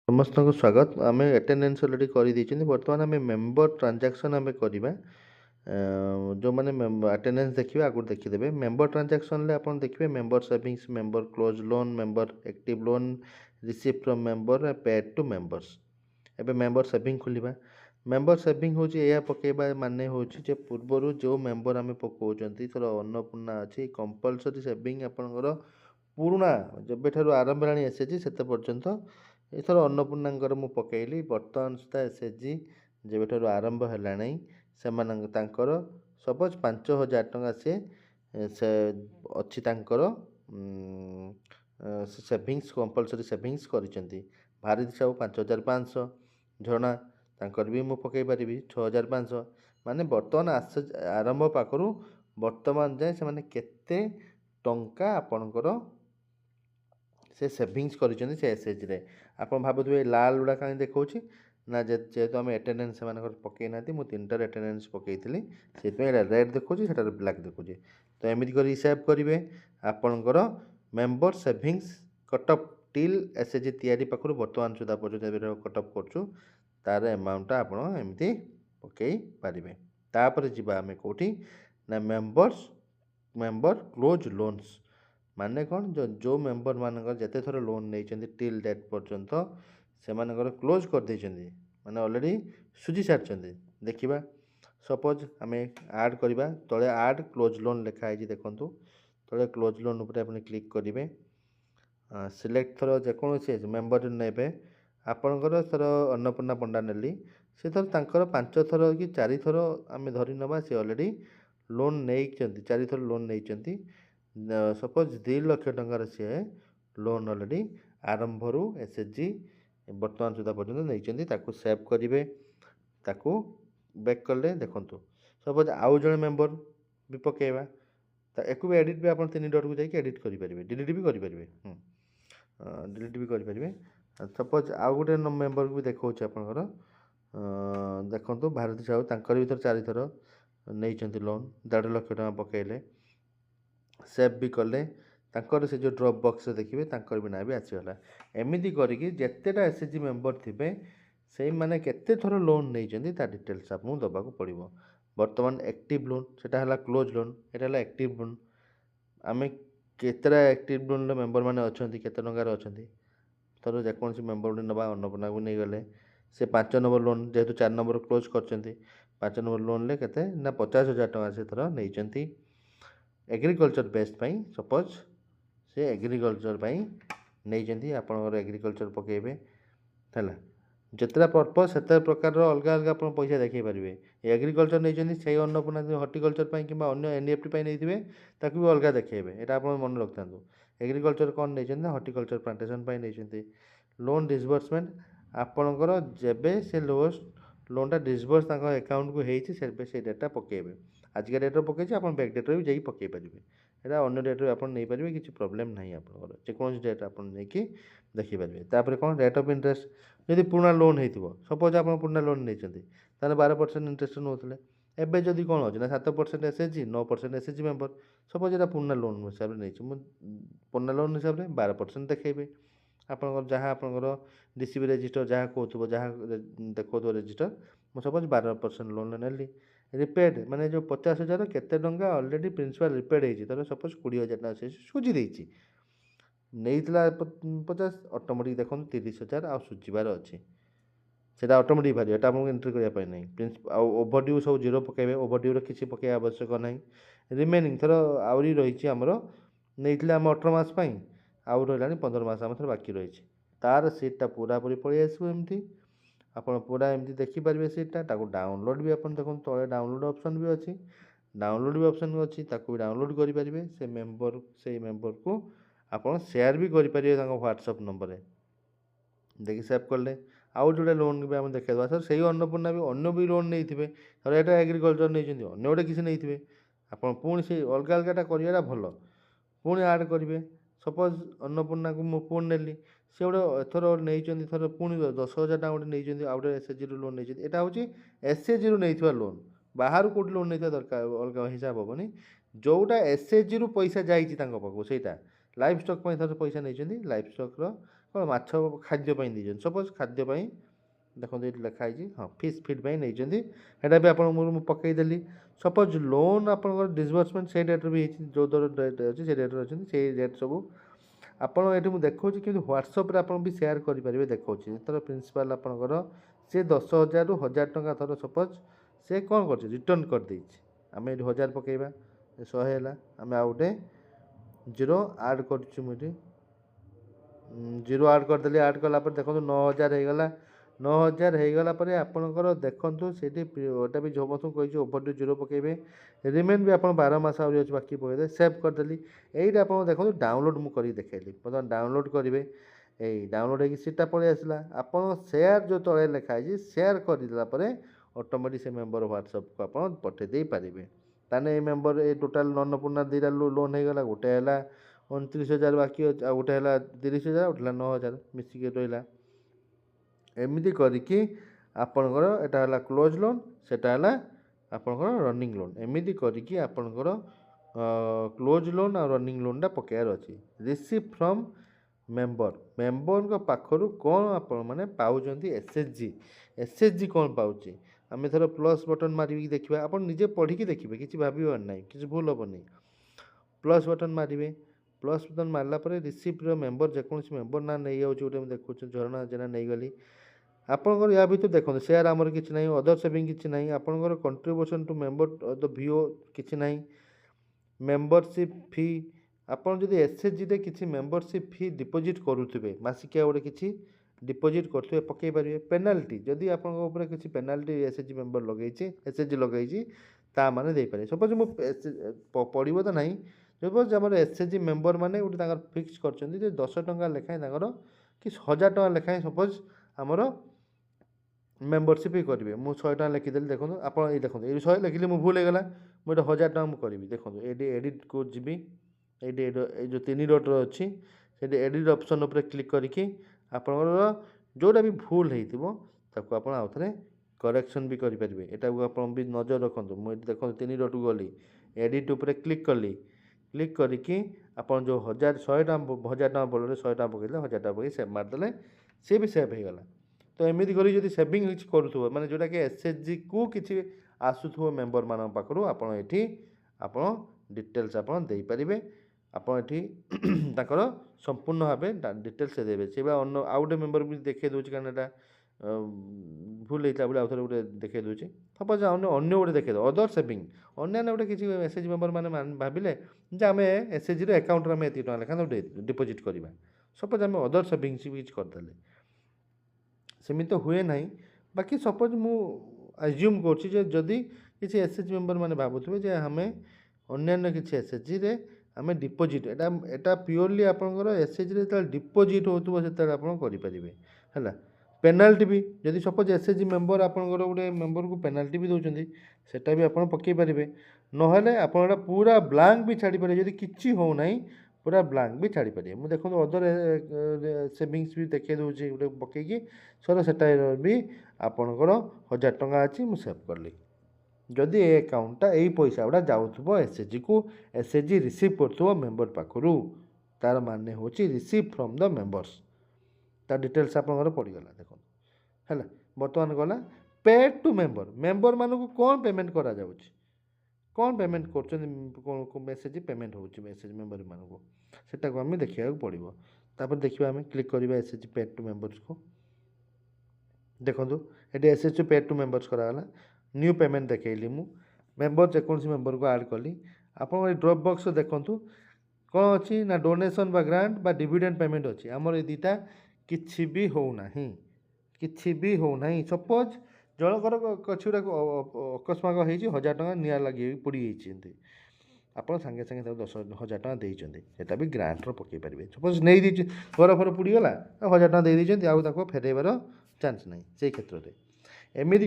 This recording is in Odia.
समस्त को स्वागत आम अटेंडेंस अलरेडी कर बर्तमान आम मेंबर ट्रांजैक्शन आम करवा जो मैंने अटेंडेंस देखिए आगु देखीदे मेंबर ट्रांजैक्शन आप देखिए member savings member close loan member active loan receive from member paid to members एबे मेंबर सेविंग खोलिबा मेंबर सेविंग होची एया पकेबा माने होची जे पूर्वरु जो मेंबर आम पकाउछंती थोड़ा अन्नपूर्णा अछि कंपलसरी सेविंग आपनकर पुराणा जबे ठारू आरंभ हेलाणी एसएचजी सेते पर्यंत एथर अन्नपूर्णांकर मु पकेइली वर्तमान सुधा एसएचजी जेबेठारू आरंभ हेलाणी सेमानंक तांकर सपोज 5000 टंका से अछि तांकर सेविंग्स कंपलसरी सेविंग्स करिसेंती भारत साहू 5500 झरना तांकर भी मु पकई पारिबी 6500 माने वर्तमान आरंभ पाखरु वर्तमान जाए से माने केते टंका आपणकर से सेविंग्स करिसेंती से एसएचजी रे आपण भाबुथबे लाल गुडा काहे देखौछि ना जेहेतु आम एटेंडेंस से पकई ना मुझे 3टार एटेंडेंस पकई से रेड देखो से ब्लैक देखो तो एमती कर हिसाब करेंगे आपणकर member savings cut up till SHG तैयारी पाखु बर्तमान सुधा पर्यटन कटअप करूँ तार एमाउंटा आप एमती पकई पारे तापर जा आम कौटी ना मेंबर क्लोज लोन्स माने कौन जो मेंबर मान जिते थर लोन नहीं टिल डेट पर्यंत से क्लोज कर दे माने ऑलरेडी सुझी सारी देखा सपोज आम ऐड करवा तले ऐड क्लोज लोन लिखाई देखूँ तले क्लोज लोन उपर आप क्लिक करेंगे सिलेक्ट थर जेकोसी मेंबर ने आपणकर थर अन्नपूर्णा पंडा नेली से थर तांकर 5 थर कि 4 थर आम धरी नवा से ऑलरेडी लोन नहीं 4 थर लोन नहीं सपोज 2 लाख टंकार सी लोन ऑलरेडी आरंभ एसएचजी वर्तमान सुधा पर्यटन नहीं सेव करेंगे ताकू बैक कले देखूँ सपोज आउ जड़े मेंबर भी पकेवा एक भी एडिट भी आप 3 डट को जाकि एडिट करेंगे डिलीट भी करेंगे डिलीट भी करेंगे सपोज आउ गोटे मेंबर को भी देखा आपंकर देखो भारती साहू भी थर 4 थर नहीं लोन 1.5 लाख टका पकेले सेव भी कले तांकर से जो ड्रॉप बॉक्स देखिए तांकर भी ना भी आसीगला एमती करिकी जेतेटा एसएचजी मेंबर थिबे से माने केते थर लोन नहीं डिटेल्स आपको दबाक पड़ो बर्तमान एक्टिव लोन सेटा हला क्लोज लोन एटा हला एक्टिव लोन आम केतरा एक्टिव लोन मेंबर मैंने अच्छा केते टंकार अच्छा थर जेकोसी मेंबर गोटे नवा अन्नपूर्णा को नहीं गले से 5 नंबर लोन जेहेतु 4 नंबर क्लोज कर 5 नंबर लोन ले केते ना 50,000 टका से थर नहीं एग्रीकल्चर बेस्ड पाई सपोज से एग्रीकल्चर पाई नहीं आपणकर एग्रीकल्चर पकेबे है जितना पर्पज से प्रकार अलग अलग आप पैसा देखी पारे एग्रीकल्चर नहीं से अन्नपूर्णा हर्टिकल्चर कि अन्य एनईएफटी नहीं ताकू भी अलग देखेबे यहाँ आप मन रखता एग्रीकल्चर कौन नहीं हर्टिकल्चर प्लांटेशन नहीं लोन डिसबर्समेंट आपणकर जेबे से लोनटा डिसबर्स अकाउंट को होती से डेटा पकेबे आजिका डेट्रे पकई आप बैक डेट्रे भी जाकि पकई पारे यहाँ अन्य डेट्रे आप नहीं पारे किसी प्रोब्लेम ना आप जेकोसी डेट आप देखिपारे तापर कौन रेट ऑफ इंटरेस्ट जदि पुराना लोन हो सपोज आप पुराना लोन नहीं 12% इंटरेस्ट नौते एवं जदि कौन अच्छे ना 7% एसएचजी 9% एसएचजी मेंबर सपोज यहाँ पुराना लोन हिसाब से नहीं पुराना लोन हिसाब से 12% देखेबे आपंकर जहाँ आपंकर डीसीबी रजिस्टर जहाँ कहूँ जहाँ देखो रजिस्टर मुझे सपोज 12% लोन नेली रिपेड माने जो 50,000 केते टंका ऑलरेडी प्रिंसिपल रिपेड होती तर सपोज 20,000 टका से सुझी देती नहीं 50 ऑटोमेटिक देखो 30,000 आ सुझार अच्छे से ऑटोमेटिक बाहर यहाँ आपको एंट्री करने ना ओभरड्यू सब 0 पकेबे ओभरड्यू किसी पकड़ आवश्यक ना रिमेनिंग थर आहरी रही आमर नहीं आम 18 मास आउ रहा 15 मास आम थर बाकी रही तार सीटा पूरा पूरी पलि आसो एमती आप पूरा एमती देखिपारे सीटा डाउनलोड भी आप देखो तले डाउनलोड ऑप्शन भी अच्छी डाउनलोड भी ऑप्शन अच्छी भी डाउनलोड करेंगे से मेंबर को आप सेयार भी करेंगे व्हाट्सएप नंबर देखिए सेव कले आउ जोड़े लोन भी आम देखा सर से अन्नपूर्णा भी अन्य भी लोन नहीं थे सर यहाँ एग्रीकल्चर नहीं अगर गोटे किसी नहीं थे आप पुणी से अलग अलगटा करा भल पुणी आड करेंगे सपोज अन्नपूर्णा को मुझे पुणी नेली से गोटे एथर नहीं थर पुणी 10,000 टका गोटे नहीं आउ गोटे एसएचजी लोन नहीं यहाँ हूँ एसएचजी नहीं लोन बाहर कौट लोन नहीं दरकार अलग हिसाब हेनी जोटा एसएचजी पैसा जाइए पाखक से लाइफ स्टक थर पैसा नहीं लाइफ स्टक्र କ'ଣ ମାଛ ଖାଦ୍ୟ ପାଇଁ ଦେଇଛନ୍ତି। ସପୋଜ୍ ଖାଦ୍ୟ ପାଇଁ ଦେଖନ୍ତୁ ଏଇଠି ଲେଖା ହେଇଛି, ହଁ ଫିସ୍ ଫିଡ୍ ପାଇଁ ନେଇଛନ୍ତି, ସେଇଟା ବି ଆପଣଙ୍କୁ ମୁଁ ପକାଇଦେଲି। ସପୋଜ୍ ଲୋନ୍ ଆପଣଙ୍କର ଡିସବର୍ସମେଣ୍ଟ ସେଇ ଡେଟ୍ରେ ବି ହେଇଛି, ଯେଉଁ ଦର ଡେଟ୍ ଅଛି ସେଇ ଡେଟ୍ରେ ଅଛନ୍ତି, ସେଇ ଡେଟ୍ ସବୁ ଆପଣ ଏଠି ମୁଁ ଦେଖାଉଛି, କିନ୍ତୁ ହ୍ୱାଟ୍ସଆପ୍ରେ ଆପଣ ବି ସେୟାର କରିପାରିବେ। ଦେଖାଉଛି ଧର ପ୍ରିନ୍ସିପାଲ୍ ଆପଣଙ୍କର ସେ 10,000ରୁ 1,000 ଟଙ୍କା ଧର ସପୋଜ୍ ସେ କ'ଣ କରୁଛି ରିଟର୍ଣ୍ଣ କରିଦେଇଛି, ଆମେ ଏଠି 1,000 ପକାଇବା, 100 ହେଲା, ଆମେ ଆଉ ଗୋଟେ ଜିରୋ ଆଡ଼୍ କରୁଛୁ, ମୁଁ ଏଠି ଜିରୋ ଆଡ଼୍ କରିଦେଲି। ଆଡ଼୍ କଲା ପରେ ଦେଖନ୍ତୁ 9,000 ହେଇଗଲା। 9,000 ହେଇଗଲା ପରେ ଆପଣଙ୍କର ଦେଖନ୍ତୁ ସେଇଠି ଏଟା ବି ସମସ୍ତଙ୍କୁ କହିଛି ଓଭରଡ୍ୟୁ ଜିରୋ ପକାଇବେ। ରିମେନ୍ ବି ଆପଣ 12 ମାସ ଆହୁରି ଅଛି ବାକି ପକାଇଦେବେ। ସେଭ୍ କରିଦେଲି। ଏଇଟା ଆପଣ ଦେଖନ୍ତୁ ଡାଉନଲୋଡ଼୍ ମୁଁ କରିକି ଦେଖାଇଲି। ବର୍ତ୍ତମାନ ଡାଉନଲୋଡ଼୍ କରିବେ, ଏଇ ଡାଉନଲୋଡ଼୍ ହେଇକି ସିଟ୍ଟା ପଳେଇ ଆସିଲା। ଆପଣ ସେୟାର ଯେଉଁ ତଳେ ଲେଖା ହେଇଛି ସେୟାର କରିଦେଲା ପରେ ଅଟୋମେଟିକ୍ ସେ ମେମ୍ବର ହ୍ୱାଟ୍ସଆପ୍କୁ ଆପଣ ପଠାଇ ଦେଇପାରିବେ। ତାହେଲେ ଏଇ ମେମ୍ବର ଏ ଟୋଟାଲ୍ ଅନ୍ନପୂର୍ଣ୍ଣା ଦୁଇଟା ଲୋନ୍ ହେଇଗଲା, ଗୋଟେ ହେଲା 29,000 ବାକି ଅଛି, ଆଉ ଗୋଟେ ହେଲା 30,000, ଗୋଟେ ହେଲା 9,000 ମିଶିକି ରହିଲା। ଏମିତି କରିକି ଆପଣଙ୍କର ଏଟା ହେଲା କ୍ଲୋଜ୍ ଲୋନ୍, ସେଟା ହେଲା ଆପଣଙ୍କର ରନିଂ ଲୋନ୍। ଏମିତି କରିକି ଆପଣଙ୍କର କ୍ଲୋଜ୍ ଲୋନ୍ ଆଉ ରନିଂ ଲୋନ୍ଟା ପକାଇବାର ଅଛି। ରିସିଭ୍ ଫ୍ରମ୍ ମେମ୍ବରଙ୍କ ପାଖରୁ କ'ଣ ଆପଣମାନେ ପାଉଛନ୍ତି ଏସ୍ଏଚ୍ ଜି କ'ଣ ପାଉଛି। ଆମେ ଧର ପ୍ଲସ୍ ବଟନ୍ ମାରିକି ଦେଖିବା, ଆପଣ ନିଜେ ପଢ଼ିକି ଦେଖିବେ, କିଛି ଭାବିବାର ନାହିଁ, କିଛି ଭୁଲ ହେବନି। ପ୍ଲସ୍ ବଟନ୍ ମାରିବେ, ପ୍ଲସ୍ ବଟନ୍ ମାରିଲା ପରେ ରିସିପ୍ଟର ମେମ୍ବର ଯେକୌଣସି ମେମ୍ବର ନାଁ ନେଇଯାଉଛି, ଗୋଟେ ମୁଁ ଦେଖୁଛି ଝରଣା ଜେନା ନେଇଗଲି। ଆପଣଙ୍କର ୟା ଭିତରେ ଦେଖନ୍ତୁ ସେୟାର ଆମର କିଛି ନାହିଁ, ଅଦର ସେଭିଂ କିଛି ନାହିଁ, ଆପଣଙ୍କର କଣ୍ଟ୍ରିବ୍ୟୁସନ୍ ଟୁ ମେମ୍ବର ଦ ଭିଓ କିଛି ନାହିଁ, ମେମ୍ବରସିପ୍ ଫି ଆପଣ ଯଦି ଏସ୍ଏଚ୍ଜିରେ କିଛି ମେମ୍ବରସିପ୍ ଫି ଡିପୋଜିଟ୍ କରୁଥିବେ, ମାସିକିଆ ଗୋଟେ କିଛି ଡିପୋଜିଟ୍ କରୁଥିବେ ପକାଇ ପାରିବେ। ପେନାଲ୍ଟି ଯଦି ଆପଣଙ୍କ ଉପରେ କିଛି ପେନାଲ୍ଟି ଏସ୍ଏଚ୍ଜି ମେମ୍ବର ଲଗେଇଛି, ଏସ୍ଏଚ୍ଜି ଲଗେଇଛି, ତା ମାନେ ଦେଇପାରିବେ। ସପୋଜ୍ ମୁଁ ପଡ଼ିବ ତ ନାହିଁ, ସପୋଜ୍ ଆମର ଏସ୍ଏଚ୍ଜି ମେମ୍ବର ମାନେ ଗୋଟେ ତାଙ୍କର ଫିକ୍ସ କରିଛନ୍ତି ଯେ 10 ଟଙ୍କା ଲେଖାଏଁ ତାଙ୍କର କି 1,000 ଟଙ୍କା ଲେଖାଏଁ ସପୋଜ୍ ଆମର ମେମ୍ବରସିପ୍ କରିବେ। ମୁଁ 100 ଟଙ୍କା ଲେଖିଦେଲି, ଦେଖନ୍ତୁ ଆପଣ ଏଇ ଦେଖନ୍ତୁ ଏଇ 100 ଲେଖିଲି, ମୁଁ ଭୁଲ ହେଇଗଲା, ମୁଁ ଏଇଟା 1,000 ଟଙ୍କା ମୁଁ କରିବି। ଦେଖନ୍ତୁ ଏଇଠି ଏଡ଼ିଟ୍କୁ ଯିବି, ଏଇଠି ଏଇ ଯେଉଁ 3 ଡଟ୍ର ଅଛି ସେଇଠି ଏଡ଼ିଟ୍ ଅପସନ୍ ଉପରେ କ୍ଲିକ୍ କରିକି ଆପଣଙ୍କର ଯେଉଁଟା ବି ଭୁଲ ହେଇଥିବ ତାକୁ ଆପଣ ଆଉ ଥରେ କରେକ୍ସନ୍ ବି କରିପାରିବେ। ଏଟାକୁ ଆପଣ ବି ନଜର ରଖନ୍ତୁ। ମୁଁ ଏଠି ଦେଖନ୍ତୁ 3 ଡଟ୍କୁ ଗଲି, ଏଡ଼ିଟ୍ ଉପରେ କ୍ଲିକ୍ କଲି, କ୍ଲିକ୍ କରିକି ଆପଣ ଯେଉଁ 1,000 ଟଙ୍କା ବଦଳରେ 100 ଟଙ୍କା ପକାଇଲେ, 1,000 ଟଙ୍କା ପକାଇ ସେଭ୍ ମାରିଦେଲେ, ସିଏ ବି ସେଭ୍ ହେଇଗଲା। ତ ଏମିତି କରି ଯଦି ସେଭିଂ କିଛି କରୁଥିବ, ମାନେ ଯେଉଁଟାକି ଏସ୍ଏଚ୍ଜିକୁ କିଛି ଆସୁଥିବ ମେମ୍ବରମାନଙ୍କ ପାଖରୁ, ଆପଣ ଏଠି ଆପଣ ଡିଟେଲ୍ସ ଆପଣ ଦେଇପାରିବେ। ଆପଣ ଏଠି ତାଙ୍କର ସମ୍ପୂର୍ଣ୍ଣ ଭାବେ ଡିଟେଲ୍ସ ଦେବେ। ସେଇଭଳିଆ ଆଉ ଗୋଟେ ମେମ୍ବର ବି ଦେଖାଇ ଦେଉଛି, କାରଣ ଏଇଟା ଭୁଲ ହେଇଥିଲା ବୋଲି ଆଉ ଥରେ ଗୋଟେ ଦେଖାଇ ଦେଉଛି। ସପୋଜ୍ ଅନ୍ୟ ଗୋଟେ ଦେଖାଇ ଦେବ ଅଦର ସେଭିଂ, ଅନ୍ୟାନ୍ୟ ଗୋଟେ କିଛି ଏସ୍ଏଚ୍ଜି ମେମ୍ବର ମାନେ ଭାବିଲେ ଯେ ଆମେ ଏସ୍ଏଚ୍ଜିର ଆକାଉଣ୍ଟରେ ଆମେ ଏତିକି ଟଙ୍କା ଲେଖାଁ ଡିପୋଜିଟ୍ କରିବା। ସପୋଜ୍ ଆମେ ଅଦର ସେଭିଙ୍ଗସ୍ ବି କିଛି କରିଦେଲେ, ସେମିତି ତ ହୁଏ ନାହିଁ। ବାକି ସପୋଜ୍ ମୁଁ ଆଜ୍ୟୁମ୍ କରୁଛି ଯେ ଯଦି କିଛି ଏସ୍ଏଚ୍ଜି ମେମ୍ବର ମାନେ ଭାବୁଥିବେ ଯେ ଆମେ ଅନ୍ୟାନ୍ୟ କିଛି ଏସ୍ଏଚ୍ଜିରେ ଆମେ ଡିପୋଜିଟ୍, ଏଟା ପିଓରଲି ଆପଣଙ୍କର ଏସ୍ଏଚ୍ଜିରେ ଯେତେବେଳେ ଡିପୋଜିଟ୍ ହେଉଥିବ ସେତେବେଳେ ଆପଣ କରିପାରିବେ ହେଲା। ପେନାଲ୍ଟି ବି ଯଦି ସପୋଜ୍ ଏସ୍ଏଚ୍ଜି ମେମ୍ବର ଆପଣଙ୍କର ଗୋଟେ ମେମ୍ବରକୁ ପେନାଲ୍ଟି ବି ଦେଉଛନ୍ତି, ସେଟା ବି ଆପଣ ପକାଇ ପାରିବେ। ନହେଲେ ଆପଣ ଏଟା ପୁରା ବ୍ଲାଙ୍କ ବି ଛାଡ଼ିପାରିବେ, ଯଦି କିଛି ହେଉନାହିଁ ପୁରା ବ୍ଲାଙ୍କ ବି ଛାଡ଼ିପାରିବେ। ମୁଁ ଦେଖନ୍ତୁ ଅଦର ସେଭିଙ୍ଗସ୍ ବି ଦେଖାଇ ଦେଉଛି ଗୋଟେ ପକାଇକି, ସେଟା ବି ଆପଣଙ୍କର 1,000 ଟଙ୍କା ଅଛି, ମୁଁ ସେଭ୍ କଲି। ଯଦି ଏ ଆକାଉଣ୍ଟଟା ଏଇ ପଇସା ଗୁଡ଼ା ଯାଉଥିବ ଏସ୍ଏଚ୍ଜିକୁ, ଏସ୍ଏଚ୍ଜି ରିସିଭ୍ କରୁଥିବ ମେମ୍ବର ପାଖରୁ, ତାର ମାନେ ହେଉଛି ରିସିଭ୍ ଫ୍ରମ୍ ଦ ମେମ୍ବର୍ସ। ତା ଡିଟେଲ୍ସ ଆପଣଙ୍କର ପଡ଼ିଗଲା, ଦେଖନ୍ତୁ ହେଲା। ବର୍ତ୍ତମାନ ଗଲା ପେ ଟୁ ମେମ୍ବରମାନଙ୍କୁ କ'ଣ ପେମେଣ୍ଟ କରାଯାଉଛି, କ'ଣ ପେମେଣ୍ଟ କରୁଛନ୍ତି, କ'ଣ ମେସେଜ୍ ପେମେଣ୍ଟ ହେଉଛି ମେସେଜ୍ ମେମ୍ବରମାନଙ୍କୁ, ସେଟାକୁ ଆମେ ଦେଖିବାକୁ ପଡ଼ିବ। ତାପରେ ଦେଖିବା, ଆମେ କ୍ଲିକ୍ କରିବା ଏସ୍ଏଚ୍ଜି ପେ ଟୁ ମେମ୍ବର୍ସକୁ। ଦେଖନ୍ତୁ ଏଠି ଏସ୍ଏଚ୍ଜି ପେ ଟୁ ମେମ୍ବର୍ସ କରାଗଲା। ନ୍ୟୁ ପେମେଣ୍ଟ ଦେଖାଇଲି, ମୁଁ ମେମ୍ବର ଯେକୌଣସି ମେମ୍ବରକୁ ଆଡ଼୍ କଲି। ଆପଣଙ୍କ ଏଇ ଡ୍ରପ୍ ବକ୍ସ ଦେଖନ୍ତୁ କ'ଣ ଅଛି ନା ଡୋନେସନ୍ ବା ଗ୍ରାଣ୍ଟ ବା ଡିଭିଡେଣ୍ଡ ପେମେଣ୍ଟ ଅଛି। ଆମର ଏଇ ଦୁଇଟା କିଛି ବି ହେଉନାହିଁ, କିଛି ବି ହେଉନାହିଁ। ସପୋଜ୍ ଜଣଙ୍କର କିଛି ଗୋଟେ ଅକସ୍ମାତ ହେଇଛି, 1,000 ଟଙ୍କା ନିଆଁ ଲାଗି ପୋଡ଼ିଯାଇଛନ୍ତି, ଆପଣ ସାଙ୍ଗେ ସାଙ୍ଗେ ତାକୁ 10,000 ଟଙ୍କା ଦେଇଛନ୍ତି, ସେଟା ବି ଗ୍ରାଣ୍ଟର ପକାଇ ପାରିବେ। ସପୋଜ୍ ନେଇଦେଇଛି, ଘର ପୋଡ଼ିଗଲା, 1,000 ଟଙ୍କା ଦେଇଦେଇଛନ୍ତି, ଆଉ ତାକୁ ଫେରାଇବାର ଚାନ୍ସ ନାହିଁ ସେଇ କ୍ଷେତ୍ରରେ। ଏମିତି